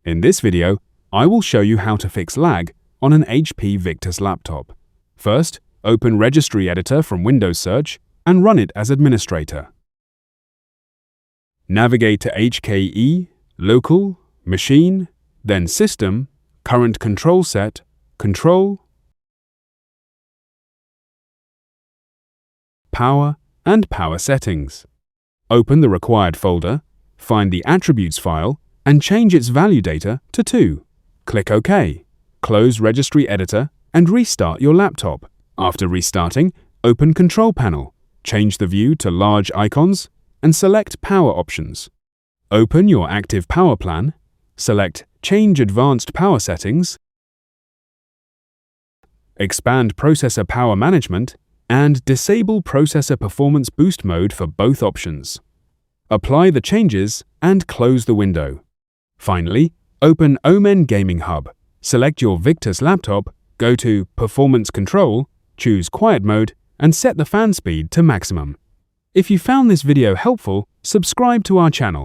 In this video, I will show you how to fix lag on an HP Victus laptop. First, open Registry Editor from Windows Search and run it as administrator. Navigate to HKE, Local, Machine, then System, Current Control Set, Control, Power, and Power Settings. Open the required folder, find the Attributes file, and change its value data to 2. Click OK. Close Registry Editor and restart your laptop. After restarting, open Control Panel, change the view to large icons, and select Power options. Open your active power plan, select Change Advanced Power Settings, expand Processor Power Management, and disable Processor Performance Boost Mode for both options. Apply the changes and close the window. Finally, open OMEN Gaming Hub. Select your Victus laptop, go to Performance Control, choose Quiet Mode, and set the fan speed to maximum. If you found this video helpful, subscribe to our channel.